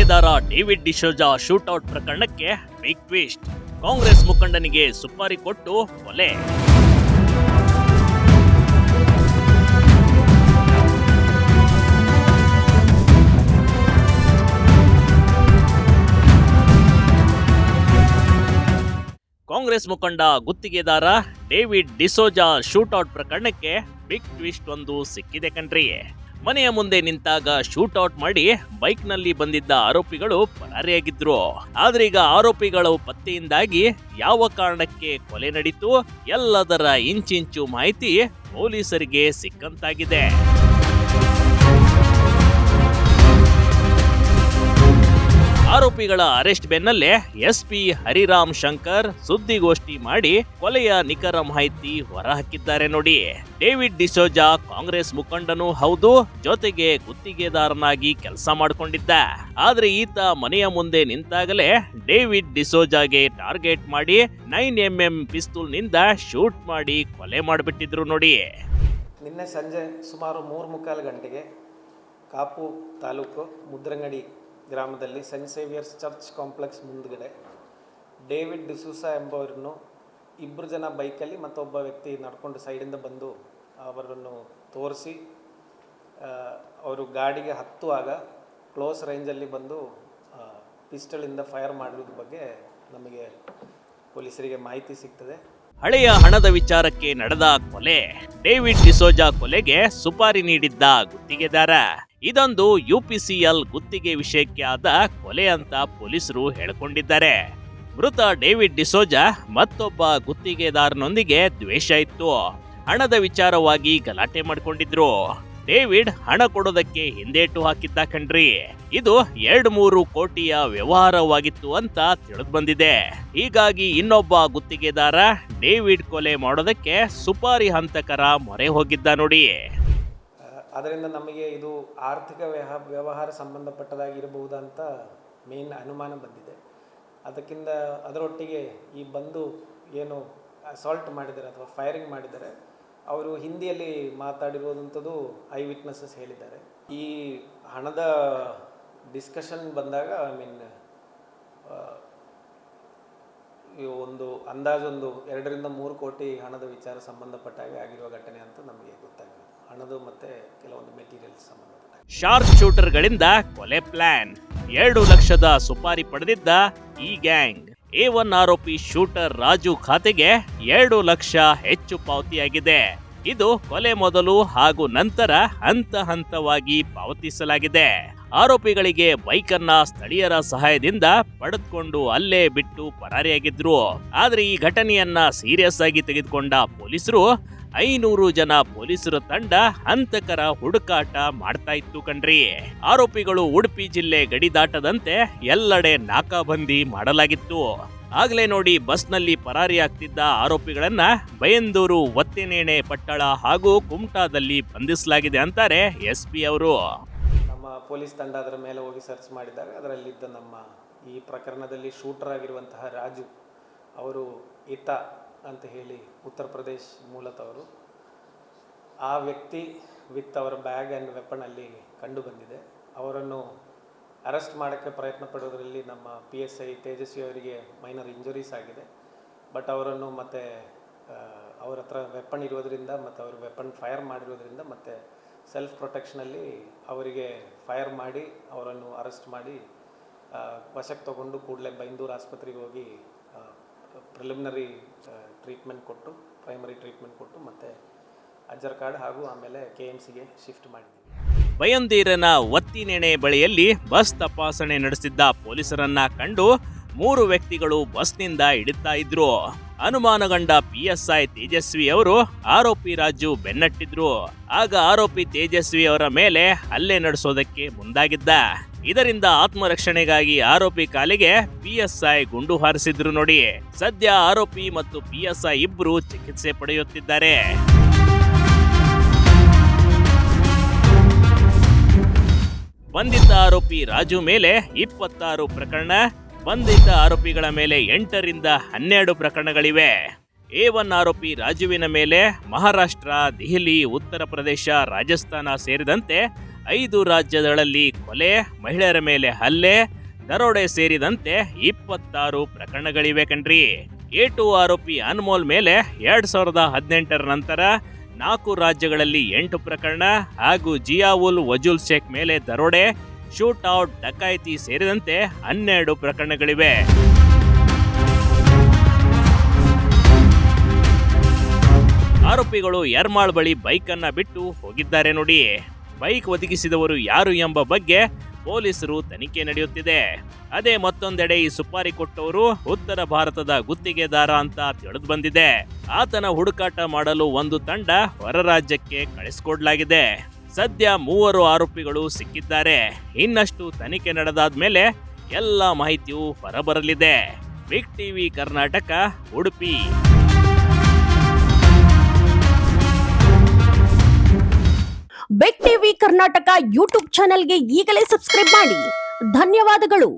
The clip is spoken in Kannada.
ಗುತ್ತಿಗೆದಾರ ಡೇವಿಡ್ ಡಿಸೋಜಾ ಶೂಟೌಟ್ ಪ್ರಕರಣಕ್ಕೆ ಬಿಗ್ ಟ್ವಿಸ್ಟ್. ಕಾಂಗ್ರೆಸ್ ಮುಖಂಡನಿಗೆ ಸುಪಾರಿ ಕೊಟ್ಟು ಕೊಲೆ. ಕಾಂಗ್ರೆಸ್ ಮುಖಂಡ ಗುತ್ತಿಗೆದಾರ ಡೇವಿಡ್ ಡಿಸೋಜಾ ಶೂಟೌಟ್ ಪ್ರಕರಣಕ್ಕೆ ಬಿಗ್ ಟ್ವಿಸ್ಟ್ ಒಂದು ಸಿಕ್ಕಿದೆ ಕಣ್ರಿ. ಮನೆಯ ಮುಂದೆ ನಿಂತಾಗ ಶೂಟೌಟ್ ಮಾಡಿ ಬೈಕ್ನಲ್ಲಿ ಬಂದಿದ್ದ ಆರೋಪಿಗಳು ಪರಾರಿಯಾಗಿದ್ರು. ಆದ್ರೀಗ ಆರೋಪಿಗಳು ಪತ್ತೆಯಿಂದಾಗಿ ಯಾವ ಕಾರಣಕ್ಕೆ ಕೊಲೆ ನಡೀತು ಎಲ್ಲದರ ಇಂಚಿಂಚು ಮಾಹಿತಿ ಪೊಲೀಸರಿಗೆ ಸಿಕ್ಕಂತಾಗಿದೆ. ಆರೋಪಿಗಳ ಅರೆಸ್ಟ್ ಬೆನ್ನಲ್ಲೇ ಎಸ್ಪಿ ಹರಿರಾಮ್ ಶಂಕರ್ ಸುದ್ದಿಗೋಷ್ಠಿ ಮಾಡಿ ಕೊಲೆಯ ನಿಖರ ಮಾಹಿತಿ ಹೊರಹಾಕಿದ್ದಾರೆ ನೋಡಿ. ಡೇವಿಡ್ ಡಿಸೋಜಾ ಕಾಂಗ್ರೆಸ್ ಮುಖಂಡನೂ ಹೌದು, ಜೊತೆಗೆ ಗುತ್ತಿಗೆದಾರನಾಗಿ ಕೆಲಸ ಮಾಡಿಕೊಂಡಿದ್ದ. ಆದ್ರೆ ಈತ ಮನೆಯ ಮುಂದೆ ನಿಂತಾಗಲೇ ಡೇವಿಡ್ ಡಿಸೋಜಾಗೆ ಟಾರ್ಗೆಟ್ ಮಾಡಿ 9mm ಪಿಸ್ತೂಲ್ನಿಂದ ಶೂಟ್ ಮಾಡಿ ಕೊಲೆ ಮಾಡಿಬಿಟ್ಟಿದ್ರು ನೋಡಿ. ನಿನ್ನೆ ಸಂಜೆ ಸುಮಾರು 3:45 ಗಂಟೆಗೆ ಕಾಪು ತಾಲೂಕು ಮುದ್ರಂಗಡಿ ಗ್ರಾಮದಲ್ಲಿ ಸೆಂಟ್ ಸೇವಿಯರ್ಸ್ ಚರ್ಚ್ ಕಾಂಪ್ಲೆಕ್ಸ್ ಮುಂದ್ಗಡೆ ಡೇವಿಡ್ ಡಿಸೂಸಾ ಎಂಬವರನ್ನು 2 ಜನ ಬೈಕಲ್ಲಿ ಮತ್ತೊಬ್ಬ ವ್ಯಕ್ತಿ ನಡ್ಕೊಂಡು ಸೈಡಿಂದ ಬಂದು ಅವರನ್ನು ತೋರಿಸಿ ಅವರು ಗಾಡಿಗೆ ಹತ್ತುವಾಗ ಕ್ಲೋಸ್ ರೇಂಜಲ್ಲಿ ಬಂದು ಪಿಸ್ಟಲಿಂದ ಫೈರ್ ಮಾಡಿರೋದ್ರ ಬಗ್ಗೆ ನಮಗೆ ಪೊಲೀಸರಿಗೆ ಮಾಹಿತಿ ಸಿಗ್ತದೆ. ಹಳೆಯ ಹಣದ ವಿಚಾರಕ್ಕೆ ನಡೆದ ಕೊಲೆ. ಡೇವಿಡ್ ಡಿಸೋಜಾ ಕೊಲೆಗೆ ಸುಪಾರಿ ನೀಡಿದ್ದ ಗುತ್ತಿಗೆದಾರ. ಇದೊಂದು UPCL ಗುತ್ತಿಗೆ ವಿಷಯಕ್ಕೆ ಆದ ಕೊಲೆ ಅಂತ ಪೊಲೀಸರು ಹೇಳಿಕೊಂಡಿದ್ದಾರೆ. ಮೃತ ಡೇವಿಡ್ ಡಿಸೋಜಾ ಮತ್ತೊಬ್ಬ ಗುತ್ತಿಗೆದಾರನೊಂದಿಗೆ ದ್ವೇಷ ಇತ್ತು. ಹಣದ ವಿಚಾರವಾಗಿ ಗಲಾಟೆ ಮಾಡಿಕೊಂಡಿದ್ರು. ಡೇವಿಡ್ ಹಣ ಕೊಡೋದಕ್ಕೆ ಹಿಂದೇಟು ಹಾಕಿದ್ದ ಕಣ್ರಿ. ಇದು 2-3 ಕೋಟಿಯ ವ್ಯವಹಾರವಾಗಿತ್ತು ಅಂತ ತಿಳಿದು ಬಂದಿದೆ. ಹೀಗಾಗಿ ಇನ್ನೊಬ್ಬ ಗುತ್ತಿಗೆದಾರ ಡೇವಿಡ್ ಕೊಲೆ ಮಾಡೋದಕ್ಕೆ ಸುಪಾರಿ ಹಂತಕರ ಮೊರೆ ಹೋಗಿದ್ದ ನೋಡಿ. ಅದರಿಂದ ನಮಗೆ ಇದು ಆರ್ಥಿಕ ವ್ಯವಹಾರ ಸಂಬಂಧಪಟ್ಟದಾಗಿರಬಹುದಂತ ಮೇನ್ ಅನುಮಾನ ಬಂದಿದೆ. ಅದರೊಟ್ಟಿಗೆ ಈ ಬಂದು ಏನು ಅಸಾಲ್ಟ್ ಮಾಡಿದ್ದಾರೆ ಅಥವಾ ಫೈರಿಂಗ್ ಮಾಡಿದ್ದಾರೆ ಅವರು ಹಿಂದಿಯಲ್ಲಿ ಮಾತಾಡಿರುವಂಥದ್ದು ಐ ವಿಟ್ನೆಸಸ್ ಹೇಳಿದ್ದಾರೆ. ಈ ಹಣದ ಡಿಸ್ಕಷನ್ ಬಂದಾಗ ಒಂದು ಅಂದಾಜೊಂದು 2-3 ಕೋಟಿ ಹಣದ ವಿಚಾರ ಸಂಬಂಧಪಟ್ಟಾಗೆ ಆಗಿರುವ ಘಟನೆ ಅಂತ ನಮಗೆ ಗೊತ್ತಾಗಿದೆ. ಹಣದು ಮತ್ತೆ ಕೆಲವೊಂದು ಮೆಟೀರಿಯಲ್ಸ್ ಸಂಬಂಧಪಟ್ಟ ಶಾರ್ಪ್ ಶೂಟರ್ಗಳಿಂದ ಕೊಲೆ ಪ್ಲಾನ್. 2 ಲಕ್ಷದ ಸುಪಾರಿ ಪಡೆದಿದ್ದ ಈ ಗ್ಯಾಂಗ್. A1 ಆರೋಪಿ ಶೂಟರ್ ರಾಜು ಖಾತೆಗೆ 2 ಲಕ್ಷ ಹೆಚ್ಚು ಪಾವತಿಯಾಗಿದೆ. ಇದು ಕೊಲೆ ಮೊದಲು ಹಾಗೂ ನಂತರ ಹಂತ ಹಂತವಾಗಿ ಪಾವತಿಸಲಾಗಿದೆ. ಆರೋಪಿಗಳಿಗೆ ಬೈಕನ್ನ ಸ್ಥಳೀಯರ ಸಹಾಯದಿಂದ ಪಡೆದುಕೊಂಡು ಅಲ್ಲೇ ಬಿಟ್ಟು ಪರಾರಿಯಾಗಿದ್ರು. ಆದ್ರೆ ಈ ಘಟನೆಯನ್ನ ಸೀರಿಯಸ್ ಆಗಿ ತೆಗೆದುಕೊಂಡ ಪೊಲೀಸರು 500 ಜನ ಪೊಲೀಸರ ತಂಡ ಹಂತಕರ ಹುಡುಕಾಟ ಮಾಡ್ತಾ ಇತ್ತು ಕಣ್ರಿ. ಆರೋಪಿಗಳು ಉಡುಪಿ ಜಿಲ್ಲೆ ಗಡಿ ದಾಟದಂತೆ ಎಲ್ಲೆಡೆ ನಾಕಾಬಂದಿ ಮಾಡಲಾಗಿತ್ತು. ಆಗ್ಲೇ ನೋಡಿ ಬಸ್ನಲ್ಲಿ ಪರಾರಿಯಾಗ್ತಿದ್ದ ಆರೋಪಿಗಳನ್ನ ಬೈಂದೂರು, ಒತ್ತಿನೇಣೆ, ಪಟ್ಟಳ ಹಾಗೂ ಕುಮಟಾದಲ್ಲಿ ಬಂಧಿಸಲಾಗಿದೆ ಅಂತಾರೆ SP ಅವರು. ನಮ್ಮ ಪೊಲೀಸ್ ತಂಡ ಅದರ ಮೇಲೆ ಹೋಗಿ ಸರ್ಚ್ ಮಾಡಿದಾಗ ಅದರಲ್ಲಿದ್ದ ನಮ್ಮ ಈ ಪ್ರಕರಣದಲ್ಲಿ ಶೂಟರ್ ಆಗಿರುವಂತಹ ರಾಜು ಅವರು ಈತ ಅಂತ ಹೇಳಿ ಉತ್ತರ ಪ್ರದೇಶ್ ಮೂಲದವರು. ಆ ವ್ಯಕ್ತಿ ವಿತ್ ಅವರ ಬ್ಯಾಗ್ ಆ್ಯಂಡ್ ವೆಪನ್ ಅಲ್ಲಿ ಕಂಡು ಬಂದಿದೆ. ಅವರನ್ನು ಅರೆಸ್ಟ್ ಮಾಡೋಕ್ಕೆ ಪ್ರಯತ್ನ ಪಡೋದರಲ್ಲಿ ನಮ್ಮ PSI ತೇಜಸ್ವಿ ಅವರಿಗೆ ಮೈನರ್ ಇಂಜುರೀಸ್ ಆಗಿದೆ. ಬಟ್ ಅವರನ್ನು ಮತ್ತೆ ಅವರ ಹತ್ರ ವೆಪನ್ ಇರೋದ್ರಿಂದ ಮತ್ತು ಅವರು ವೆಪನ್ ಫೈರ್ ಮಾಡಿರೋದ್ರಿಂದ ಮತ್ತು ಸೆಲ್ಫ್ ಪ್ರೊಟೆಕ್ಷನಲ್ಲಿ ಅವರಿಗೆ ಫೈರ್ ಮಾಡಿ ಅವರನ್ನು ಅರೆಸ್ಟ್ ಮಾಡಿ ವಶಕ್ಕೆ ತಗೊಂಡು ಕೂಡಲೇ ಬೈಂದೂರು ಆಸ್ಪತ್ರೆಗೆ ಹೋಗಿ ಪ್ರಿಲಿಮಿನರಿ ಟ್ರೀಟ್ಮೆಂಟ್ ಕೊಟ್ಟು ಪ್ರೈಮರಿ ಟ್ರೀಟ್ಮೆಂಟ್ ಕೊಟ್ಟು ಮತ್ತೆ ಅಜ್ಜರ್ ಕಾರ್ಡ್ ಹಾಗೂ ಆಮೇಲೆ KMCಗೆ ಶಿಫ್ಟ್ ಮಾಡಿದ್ದೀವಿ. ಬೈಂದೂರಿನ ಒತ್ತಿನೇಣೆ ಬಳಿಯಲ್ಲಿ ಬಸ್ ತಪಾಸಣೆ ನಡೆಸಿದ್ದ ಪೊಲೀಸರನ್ನ ಕಂಡು 3 ವ್ಯಕ್ತಿಗಳು ಬಸ್ನಿಂದ ಇಳಿತಾ ಇದ್ರು. ಅನುಮಾನಗೊಂಡ PSI ತೇಜಸ್ವಿ ಅವರು ಆರೋಪಿ ರಾಜು ಬೆನ್ನಟ್ಟಿದ್ರು. ಆಗ ಆರೋಪಿ ತೇಜಸ್ವಿ ಅವರ ಮೇಲೆ ಹಲ್ಲೆ ನಡೆಸೋದಕ್ಕೆ ಮುಂದಾಗಿದ್ದ. ಇದರಿಂದ ಆತ್ಮರಕ್ಷಣೆಗಾಗಿ ಆರೋಪಿ ಕಾಲಿಗೆ PSI ಗುಂಡು ಹಾರಿಸಿದ್ರು ನೋಡಿ. ಸದ್ಯ ಆರೋಪಿ ಮತ್ತು PSI ಇಬ್ರು ಚಿಕಿತ್ಸೆ ಪಡೆಯುತ್ತಿದ್ದಾರೆ. ಬಂಧಿತ ಆರೋಪಿ ರಾಜು ಮೇಲೆ 26 ಪ್ರಕರಣ, ಬಂಧಿತ ಆರೋಪಿಗಳ ಮೇಲೆ 8ರಿಂದ 12 ಪ್ರಕರಣಗಳಿವೆ. A1 ಆರೋಪಿ ರಾಜುವಿನ ಮೇಲೆ ಮಹಾರಾಷ್ಟ್ರ, ದೆಹಲಿ, ಉತ್ತರ ಪ್ರದೇಶ, ರಾಜಸ್ಥಾನ ಸೇರಿದಂತೆ 5 ರಾಜ್ಯಗಳಲ್ಲಿ ಕೊಲೆ, ಮಹಿಳೆಯರ ಮೇಲೆ ಹಲ್ಲೆ, ದರೋಡೆ ಸೇರಿದಂತೆ 26 ಪ್ರಕರಣಗಳಿವೆ ಕಣ್ರಿ. A2 ಆರೋಪಿ ಅನ್ಮೋಲ್ ಮೇಲೆ 2018 ನಂತರ 4 ರಾಜ್ಯಗಳಲ್ಲಿ 8 ಪ್ರಕರಣ ಹಾಗೂ ಜಿಯಾವುಲ್ ವಜುಲ್ ಶೇಖ್ ಮೇಲೆ ದರೋಡೆ, ಶೂಟ್ಔಟ್, ಡಕಾಯಿತಿ ಸೇರಿದಂತೆ 12 ಪ್ರಕರಣಗಳಿವೆ. ಆರೋಪಿಗಳು ಯರ್ಮಾಳ್ ಬಳಿ ಬೈಕ್ ಅನ್ನ ಬಿಟ್ಟು ಹೋಗಿದ್ದಾರೆ ನೋಡಿ. ಬೈಕ್ ಒದಗಿಸಿದವರು ಯಾರು ಎಂಬ ಬಗ್ಗೆ ಪೊಲೀಸರು ತನಿಖೆ ನಡೆಯುತ್ತಿದೆ. ಅದೇ ಮತ್ತೊಂದೆಡೆ ಈ ಸುಪಾರಿ ಕೊಟ್ಟವರು ಉತ್ತರ ಭಾರತದ ಗುತ್ತಿಗೆದಾರ ಅಂತ ತಿಳಿದು ಬಂದಿದೆ. ಆತನ ಹುಡುಕಾಟ ಮಾಡಲು ಒಂದು ತಂಡ ಹೊರ ರಾಜ್ಯಕ್ಕೆ ಕಳಿಸಿಕೊಡಲಾಗಿದೆ. ಸದ್ಯ 3 ಆರೋಪಿಗಳು ಸಿಕ್ಕಿದ್ದಾರೆ. ಇನ್ನಷ್ಟು ತನಿಖೆ ನಡೆದಾದ್ಮೇಲೆ ಎಲ್ಲ ಮಾಹಿತಿಯು ಹೊರಬರಲಿದೆ. Big TV Karnataka, Udupi. Big TV Karnataka YouTube ಚಾನೆಲ್ಗೆ ಈಗಲೇ ಸಬ್ಸ್ಕ್ರೈಬ್ ಮಾಡಿ. ಧನ್ಯವಾದಗಳು.